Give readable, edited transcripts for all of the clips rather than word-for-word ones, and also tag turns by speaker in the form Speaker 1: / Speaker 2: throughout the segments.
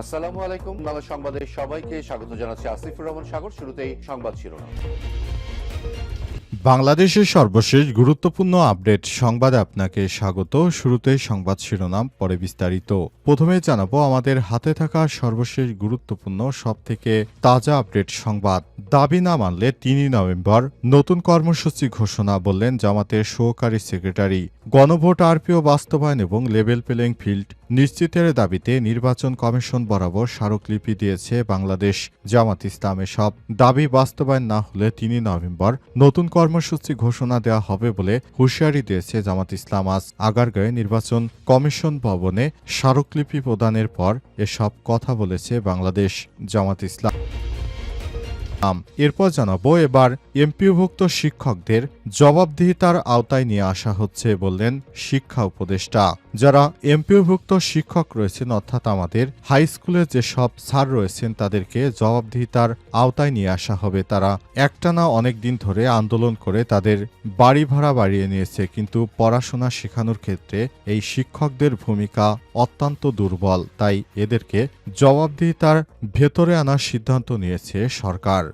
Speaker 1: আসসালামু আলাইকুম। বাংলা সংবাদে সবাইকে স্বাগত জানাচ্ছি আসিফুর রহমান সাগর। শুরুতেই সংবাদ শিরোনাম।
Speaker 2: বাংলাদেশের সর্বশেষ গুরুত্বপূর্ণ আপডেট সংবাদে আপনাকে স্বাগত। শুরুতেই সংবাদ শিরোনাম, পরে বিস্তারিত। প্রথমে জানাবো আমাদের হাতে থাকা সর্বশেষ গুরুত্বপূর্ণ সবথেকে তাজা আপডেট সংবাদ। দাবি না মানলে ৩ নভেম্বর নতুন কর্মসূচি ঘোষণা, বললেন জামাতের সহকারী সেক্রেটারি। গণভোট আরপিও বাস্তবায়ন এবং লেভেল প্লেইং ফিল্ড নিশ্চিতের দাবিতে নির্বাচন কমিশন বরাবর স্মারকলিপি দিয়েছে বাংলাদেশ জামাত ইসলাম। সব দাবি বাস্তবায়ন না হলে ৩ নভেম্বর নতুন কর্মসূচি ঘোষণা দেওয়া হবে বলে হুঁশিয়ারি দিয়েছে জামাত ইসলাম। আজ আগারগাঁয়ে নির্বাচন কমিশন ভবনে স্মারকলিপি প্রদানের পর এসব কথা বলেছে বাংলাদেশ জামাত ইসলাম। এরপর জানাবো এবার এমপিওভুক্ত শিক্ষকদের জবাবদিহিতার আওতায় নিয়ে আসা হচ্ছে, বললেন শিক্ষা উপদেষ্টা। যারা এমপিওভুক্ত শিক্ষক রয়েছেন, অর্থাৎ আমাদের হাই স্কুলে যেসব স্যার রয়েছেন, তাদেরকে জবাবদিহিতার আওতায় নিয়ে আসা হবে। তারা একটানা অনেক দিন ধরে আন্দোলন করে তাদের বাড়ি ভাড়া বাড়িয়ে নিয়েছে, কিন্তু পড়াশোনা শেখানোর ক্ষেত্রে এই শিক্ষকদের ভূমিকা অত্যন্ত দুর্বল। তাই এদেরকে জবাবদিহিতার ভেতরে আনার সিদ্ধান্ত নিয়েছে সরকার।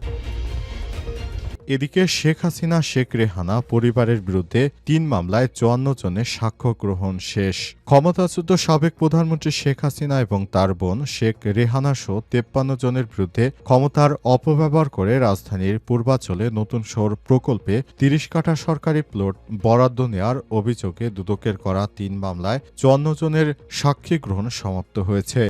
Speaker 2: এদিকে শেখ হাসিনা শেখ রেহানা পরিবারের বিরুদ্ধে ৩ মামলায় ৫৪ জনের সাক্ষ্য গ্রহণ শেষ। ক্ষমতাচ্যুত সাবেক প্রধানমন্ত্রী শেখ হাসিনা এবং তার বোন শেখ রেহানা সহ ৫৩ জনের বিরুদ্ধে ক্ষমতার অপব্যবহার করে রাজধানীর পূর্বাঞ্চলে নতুন শহর প্রকল্পে ৩০ কাঠা সরকারি প্লট বরাদ্দ নেওয়ার অভিযোগে দুদকের করা ৩ মামলায় ৫৪ জনের সাক্ষী গ্রহণ সমাপ্ত হয়েছে।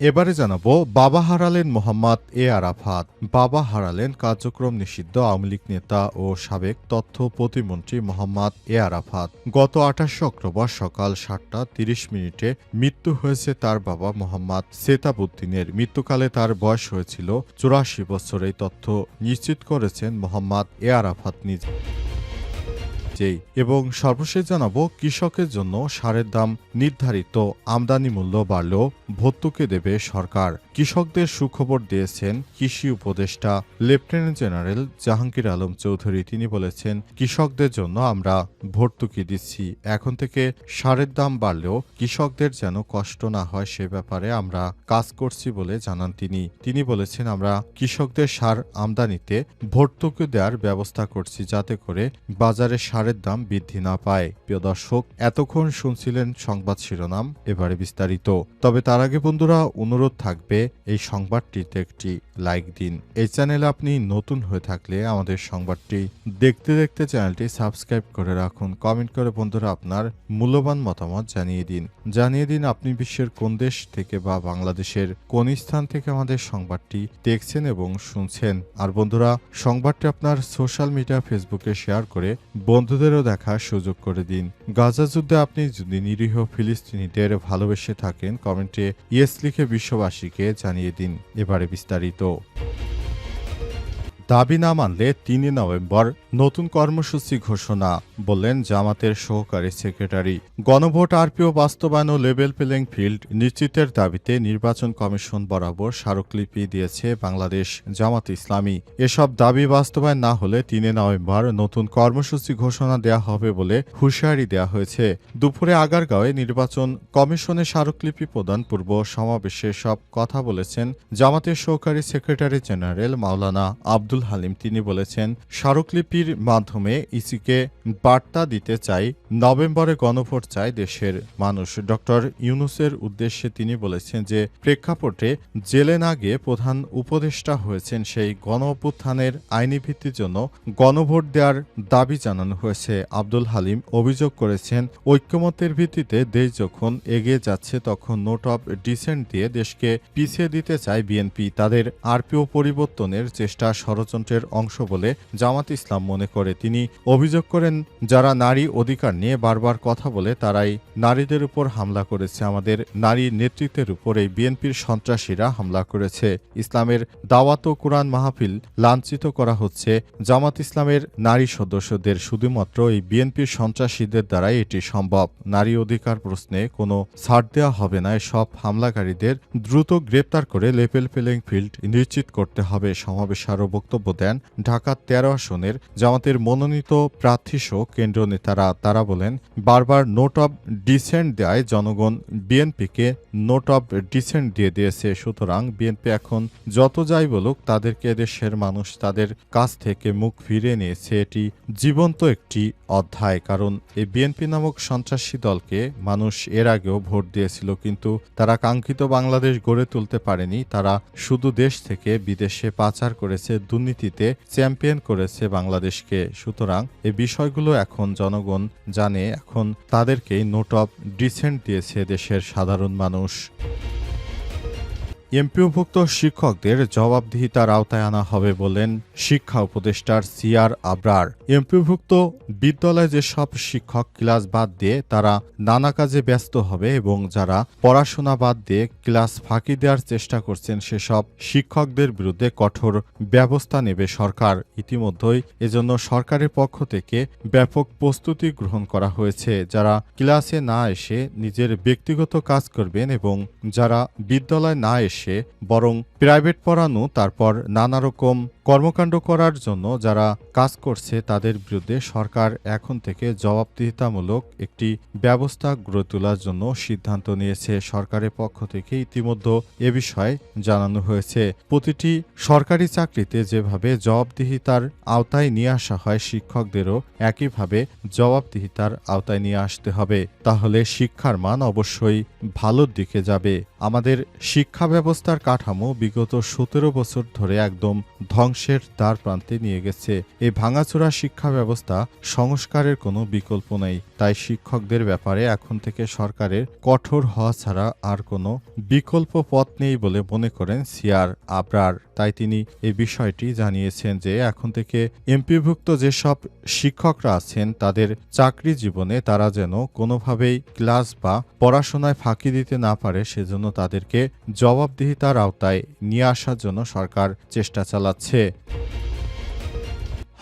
Speaker 2: এবারে জানাবো বাবা হারালেন মোহাম্মদ এ আরাফাত। বাবা হারালেন কার্যক্রম নিষিদ্ধ আওয়ামী লীগ নেতা ও সাবেক তথ্য প্রতিমন্ত্রী মোহাম্মদ এ আরাফাত। গত ২৮ অক্টোবর সকাল ৭টা ৩০ মৃত্যু হয়েছে তার বাবা মোহাম্মদ সেতাবউদ্দিনের। মৃত্যুকালে তার বয়স হয়েছিল ৮৪ বছর। এই তথ্য নিশ্চিত করেছেন মোহাম্মদ এ আরাফাত নিজে। এবং সর্বশেষ জানাবো কৃষকের জন্য সারের দাম নির্ধারিত, আমদানি মূল্য বাড়লেও ভর্তুকি দেবে সরকার। কৃষকদের সুখবর দিয়েছেন কৃষি উপদেষ্টা লেফটেন্যান্ট জেনারেল জাহাঙ্গীর আলম চৌধুরী। তিনি বলেছেন, কৃষকদের জন্য আমরা ভর্তুকি দিচ্ছি। এখন থেকে সারের দাম বাড়লেও কৃষকদের যেন কষ্ট না হয় সে ব্যাপারে আমরা কাজ করছি বলে জানান তিনি। তিনি বলেছেন, আমরা কৃষকদের সার আমদানিতে ভর্তুকি দেওয়ার ব্যবস্থা করছি, যাতে করে বাজারে সারের দাম বৃদ্ধি না পায়। প্রিয় দর্শক, এতক্ষণ শুনছিলেন সংবাদ শিরোনাম, এবারে বিস্তারিত। তবে তার আগে বন্ধুরা, অনুরোধ থাকবে এই সংবাদটিতে একটি লাইক দিন। এই চ্যানেলে আপনি নতুন হয়ে থাকলে আমাদের সংবাদটি দেখতে দেখতে চ্যানেলটি সাবস্ক্রাইব করে রাখুন। কমেন্ট করে বন্ধুরা আপনার মূল্যবান মতামত জানিয়ে দিন আপনি বিশ্বের কোন দেশ থেকে বা বাংলাদেশের কোন স্থান থেকে আমাদের সংবাদটি দেখছেন এবং শুনছেন। আর বন্ধুরা, সংবাদটি আপনার সোশ্যাল মিডিয়া ফেসবুকে শেয়ার করে বন্ধুদেরও দেখার সুযোগ করে দিন। গাজা যুদ্ধে আপনি যদি নিরীহ ফিলিস্তিনিদের ভালোবেসে থাকেন, কমেন্টে ইয়েস লিখে বিশ্ববাসীকে জানিয়ে দিন। এবারে বিস্তারিত। দাবি না মানলে ৩ নভেম্বর নতুন কর্মসূচি ঘোষণা, বললেন জামাতের সহকারী সেক্রেটারি। গণভোট আরপিও বাস্তবায়ন ও লেভেল প্লেইং ফিল্ড নিশ্চিতের দাবিতে নির্বাচন কমিশন বরাবর স্মারকলিপি দিয়েছে বাংলাদেশ জামাত ইসলামী। এসব দাবি বাস্তবায়ন না হলে ৩ নভেম্বর নতুন কর্মসূচি ঘোষণা দেওয়া হবে বলে হুঁশিয়ারি দেওয়া হয়েছে। দুপুরে আগারগাঁওয়ে নির্বাচন কমিশনে স্মারকলিপি প্রদান পূর্ব সমাবেশে সব কথা বলেছেন জামাতের সহকারী সেক্রেটারি জেনারেল মাওলানা আব্দুল হালিম। তিনি বলেছেন, স্মারকলিপির মাধ্যমে ইসিকে বার্তা দিতে চাই, নভেম্বরে গণভোট চায় দেশের মানুষ। ডক্টর ইউনূসের উদ্দেশ্যে তিনি বলেছেন যে প্রেক্ষাপটে জেলে না গিয়ে প্রধান উপদেষ্টা হয়েছেন, সেই গণ অভ্যুত্থানের আইনি ভিত্তির জন্য গণভোট দেওয়ার দাবি জানানো হয়েছে। আব্দুল হালিম অভিযোগ করেছেন, ঐক্যমত্যের ভিত্তিতে দেশ যখন এগিয়ে যাচ্ছে তখন নোট অব ডিসেন্ট দিয়ে দেশকে পিছিয়ে দিতে চায় বিএনপি। তাদের আরপিও পরিবর্তনের চেষ্টা ষড়যন্ত্রের অংশ বলে জামাত ইসলাম মনে করে। তিনি অভিযোগ করেন, যারা নারী অধিকার নিয়ে বারবার কথা বলে তারাই নারীদের উপর হামলা করেছে। আমাদের নারী নেতৃত্বের উপর এই বিএনপির সন্ত্রাসীরা হামলা করেছে। ইসলামের দাওয়াত ও কোরআন মাহফিল লাঞ্ছিত করা হচ্ছে। জামাত ইসলামের নারী সদস্যদের শুধুমাত্র এই বিএনপির সন্ত্রাসীদের দ্বারাই এটি সম্ভব। নারী অধিকার প্রশ্নে কোনো ছাড় দেওয়া হবে না। সব হামলাকারীদের দ্রুত গ্রেপ্তার করে লেভেল প্লেইং ফিল্ড নিশ্চিত করতে হবে। সমাবেশে আরও বক্তব্য দেন ঢাকা ১৩ আসনের জামাতের মনোনীত প্রার্থী সহ কেন্দ্র নেতারা। তারা বলেন, বারবার নোট অব ডিসেন্ট দেয় জনগণ বিএনপিকে নোট অব ডিসেন্ট দিয়ে দিয়েছে। সুতরাং বিএনপি এখন যত যাই বলুক, তাদেরকে দেশের মানুষ তাদের কাছ থেকে মুখ ফিরিয়ে নিয়েছে। এটি জীবন্ত একটি অধ্যায়, কারণ এই বিএনপি নামক সন্ত্রাসী দলকে মানুষ এর আগেও ভোট দিয়েছিল, কিন্তু তারা কাঙ্ক্ষিত বাংলাদেশ গড়ে তুলতে পারেনি। তারা শুধু দেশ থেকে বিদেশে পাচার করেছে, দুর্নীতিতে চ্যাম্পিয়ন করেছে বাংলাদেশকে। সুতরাং এই বিষয়গুলো এখন জনগণ জানে, এখন তাদেরকেই নোট অব ডিসেন্ট দিয়েছে দেশের সাধারণ মানুষ। এমপিওভুক্ত শিক্ষকদের জবাবদিহিতার আওতায় আনা হবে বলেন শিক্ষা উপদেষ্টার সিআর আবরার। এমপিওভুক্ত বিদ্যালয়ে যেসব শিক্ষক ক্লাস বাদ দিয়ে তারা নানা কাজে ব্যস্ত হবে এবং যারা পড়াশোনা বাদ দিয়ে ক্লাস ফাঁকি দেওয়ার চেষ্টা করছেন, সেসব শিক্ষকদের বিরুদ্ধে কঠোর ব্যবস্থা নেবে সরকার। ইতিমধ্যেই এজন্য সরকারের পক্ষ থেকে ব্যাপক প্রস্তুতি গ্রহণ করা হয়েছে। যারা ক্লাসে না এসে নিজের ব্যক্তিগত কাজ করবেন এবং যারা বিদ্যালয়ে না এসে বরং প্রাইভেট পড়ানো, তারপর নানা রকম কর্মকাণ্ড করার জন্য যারা কাজ করছে, তাদের বিরুদ্ধে সরকার এখন থেকে জবাবদিহিতামূলক একটি ব্যবস্থা গড়ে তোলার জন্য সিদ্ধান্ত নিয়েছে। সরকারের পক্ষ থেকে ইতিমধ্যে এ বিষয়ে জানানো হয়েছে। প্রতিটি সরকারি চাকরিতে যেভাবে জবাবদিহিতার আওতায় নিয়ে আসা হয়, শিক্ষকদেরও একইভাবে জবাবদিহিতার আওতায় নিয়ে আসতে হবে। তাহলে শিক্ষার মান অবশ্যই ভালোর দিকে যাবে। আমাদের শিক্ষা ব্যবস্থার কাঠামো বিগত 17 বছর ধরে একদম ধ্বংসের দ্বার প্রান্তে নিয়ে গেছে। এই ভাঙাচোরা শিক্ষা ব্যবস্থা সংস্কারের কোনো বিকল্প নেই। তাই শিক্ষকদের ব্যাপারে এখন থেকে সরকারের কঠোর হওয়া ছাড়া আর কোনো বিকল্প পথ নেই বলে মনে করেন সিআর আবরার। তাই তিনি এই বিষয়টি জানিয়েছেন যে এখন থেকে এমপিভুক্ত যেসব শিক্ষকরা আছেন, তাদের চাকরি জীবনে তারা যেন কোনোভাবেই ক্লাস বা পড়াশোনায় ফাঁকি দিতে না পারে, সেজন্য তাদেরকে জবাবদিহিতার আওতায় নিয়ে আসার জন্য সরকার চেষ্টা চালাচ্ছে।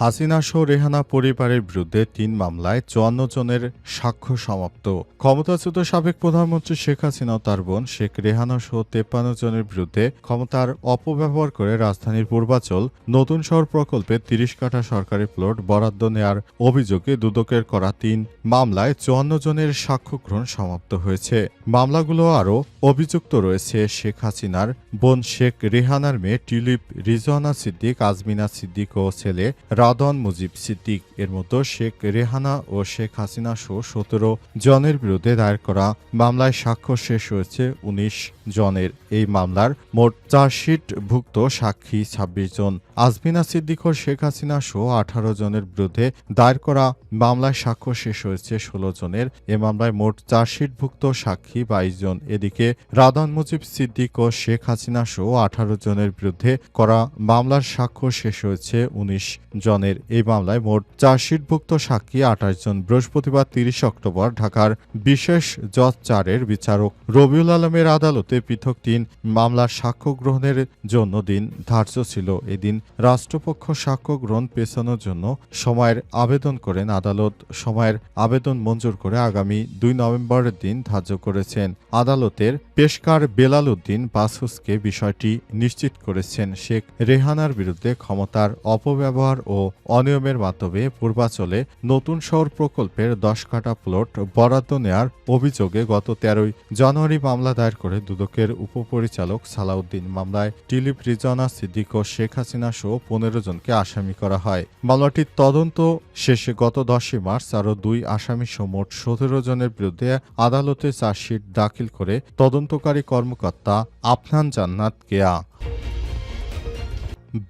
Speaker 2: হাসিনা সহ রেহানা পরিবারের বিরুদ্ধে 3 মামলায় 54 জনের সাক্ষ্য সমাপ্ত। ক্ষমতাচ্যুত সাবেক প্রধানমন্ত্রী শেখ হাসিনা ও তার বোন শেখ রেহানা সহ 53 জনের বিরুদ্ধে ক্ষমতার অপব্যবহার করে রাজধানীর পূর্বাচল নতুন শহর প্রকল্পে 30 কাঠা সরকারি প্লট বরাদ্দ নেয়ার অভিযোগে দুদকের করা 3 মামলায় 54 জনের সাক্ষ্য গ্রহণ সমাপ্ত হয়েছে। মামলাগুলো আরও অভিযুক্ত রয়েছে শেখ হাসিনার বোন শেখ রেহানার মেয়ে টিউলিপ রিজওয়ানা সিদ্দিক, আজমিনা সিদ্দিক ও ছেলে রাদন মুজিব সিদ্দিক। এর মতো শেখ রেহানা ও শেখ হাসিনা সহ 17 জনের বিরুদ্ধে দায়ের করা মামলায় সাক্ষ্য শেষ হয়েছে 19 জনের। এই মামলার মোট চার্জশিটভুক্ত সাক্ষী 26 জন। আজমিনা সিদ্দিক ও শেখ হাসিনা সহ 18 জনের বিরুদ্ধে দায়ের করা মামলায় সাক্ষ্য শেষ হয়েছে 16 জনের। এ মামলায় মোট চার্জশিটভুক্ত সাক্ষী 22 জন। এদিকে রাদন মুজিব সিদ্দিক ও শেখ হাসিনা সহ 18 জনের বিরুদ্ধে করা মামলার সাক্ষ্য শেষ হয়েছে 19 জনের। এই মামলায় মোট চার্জশিটভুক্ত সাক্ষী 28 জন। বৃহস্পতিবার 30 অক্টোবর ঢাকার বিশেষ জজ 4-এর বিচারক রবিউল আলমের আদালতে পৃথক 3 মামলার সাক্ষ্য গ্রহণের জন্য দিন ধার্য ছিল। এদিন রাষ্ট্রপক্ষ সাক্ষ্য গ্রহণ পেছানোর জন্য সময়ের আবেদন করেন। আদালত সময়ের আবেদন মঞ্জুর করে আগামী 2 নভেম্বরের দিন ধার্য করেছেন। আদালতের পেশকার বেলাল উদ্দিন বাসুসকে বিষয়টি নিশ্চিত করেছেন। শেখ রেহানার বিরুদ্ধে ক্ষমতার অপব্যবহার ও অনিয়মের মাধ্যমে পূর্বাচলে নতুন শহর প্রকল্পের 10 কাঠা প্লট বরাদ্দ নেয়ার অভিযোগে গত 13 জানুয়ারি মামলা দায়ের করে দুদকের উপপরিচালক সালাউদ্দিন। মামলায় টিউলিপ রিজওয়ানা সিদ্দিক ও শেখ হাসিনা সহ 15 জনকে আসামি করা হয়। মামলাটির তদন্ত শেষে গত 10 মার্চ আরও 2 আসামি সহ মোট 17 জনের বিরুদ্ধে আদালতে চার্জশিট দাখিল করে তদন্তকারী কর্মকর্তা আফনান জান্নাত কেয়া।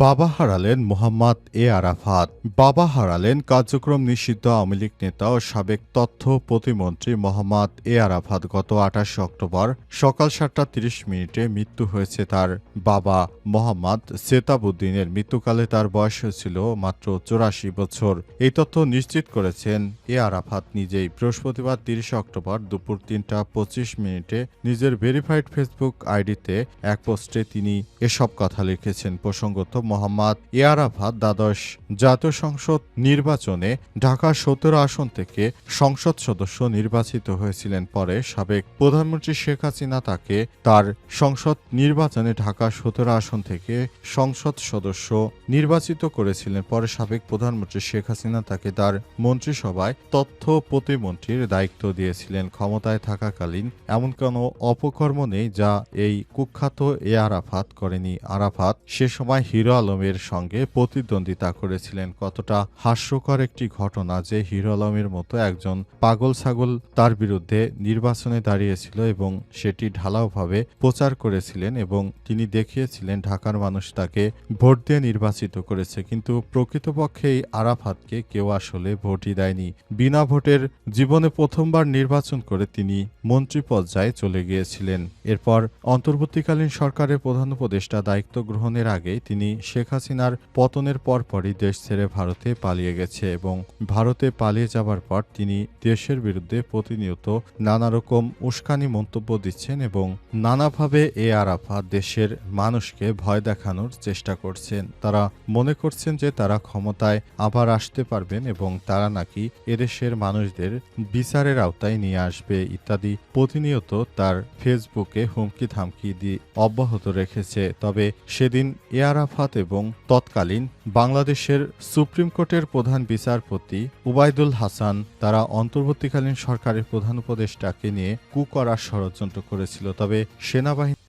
Speaker 2: বাবা হারালেন মোহাম্মদ এ আরাফাত। বাবা হারালেন কার্যক্রম নিষিদ্ধ আওয়ামী লীগ নেতা ও সাবেক তথ্য প্রতিমন্ত্রী মোহাম্মদ এ আরাফাত। গত 28 অক্টোবর সকাল 7:30 মৃত্যু হয়েছে তার বাবা মোহাম্মদ সেতাবউদ্দিনের। মৃত্যুকালে তার বয়স ছিল মাত্র 84 বছর। এই তথ্য নিশ্চিত করেছেন এ আরাফাত নিজেই। বৃহস্পতিবার 30 অক্টোবর দুপুর 3:25 নিজের ভেরিফাইড ফেসবুক আইডিতে এক পোস্টে তিনি এসব কথা লিখেছেন। প্রসঙ্গত হজরত মোহাম্মদ আরাফাত দ্বাদশ জাতীয় সংসদ নির্বাচনে ঢাকা ১৭ আসন থেকে সংসদ সদস্য নির্বাচিত হয়েছিলেন। পরে সাবেক প্রধানমন্ত্রী শেখ হাসিনা তাকে তার সংসদ নির্বাচনে ঢাকা ১৭ আসন থেকে সংসদ সদস্য নির্বাচিত করেছিলেন। পরে সাবেক প্রধানমন্ত্রী শেখ হাসিনা তাকে তার মন্ত্রিসভায় তথ্য প্রতিমন্ত্রীর দায়িত্ব দিয়েছিলেন। ক্ষমতায় থাকাকালীন এমন কোনো অপকর্ম নেই যা এই কুখ্যাত আরাফাত করেনি। আরাফাত সে সময় হিরো আলমের সঙ্গে প্রতিদ্বন্দ্বিতা করেছিলেন। কতটা হাস্যকর একটি ঘটনা যে হিরো আলমের মতো একজন পাগল ছাগল তার বিরুদ্ধে নির্বাচনে দাঁড়িয়েছিল এবং সেটি ঢালাওভাবে প্রচার করেছিলেন এবং তিনি দেখিয়েছিলেন ঢাকার মানুষ তাকে ভোট দিয়ে নির্বাচিত করেছে, কিন্তু প্রকৃতপক্ষে এই আরাফাতকে কেউ আসলে ভোটই দেয়নি। বিনা ভোটের জীবনে প্রথমবার নির্বাচন করে তিনি মন্ত্রী পর্যায়ে চলে গিয়েছিলেন। এরপর অন্তর্বর্তীকালীন সরকারের প্রধান উপদেষ্টা দায়িত্ব গ্রহণের আগে তিনি শেখ হাসিনার পতনের পরপরই দেশ ছেড়ে ভারতে পালিয়ে গেছে এবং ভারতে পালিয়ে যাবার পর তিনি দেশের বিরুদ্ধে প্রতিনিয়ত নানা রকম উস্কানি মন্তব্য দিচ্ছেন এবং নানাভাবে আরাফাত দেশের মানুষকে ভয় দেখানোর চেষ্টা করছেন। তারা মনে করছেন যে তারা ক্ষমতায় আবার আসতে পারবেন এবং তারা নাকি এদেশের মানুষদের বিচারের আওতায় নিয়ে আসবে ইত্যাদি প্রতিনিয়ত তার ফেসবুকে হুমকি ধামকি দিয়ে অব্যাহত রেখেছে। তবে সেদিন আরাফাত এবং তৎকালীন বাংলাদেশের সুপ্রিম কোর্টের প্রধান বিচারপতি উবাইদুল হাসান তারা অন্তর্বর্তীকালীন সরকারের প্রধান উপদেষ্টাকে নিয়ে কু করার ষড়যন্ত্র করেছিল। তবে সেনাবাহিনী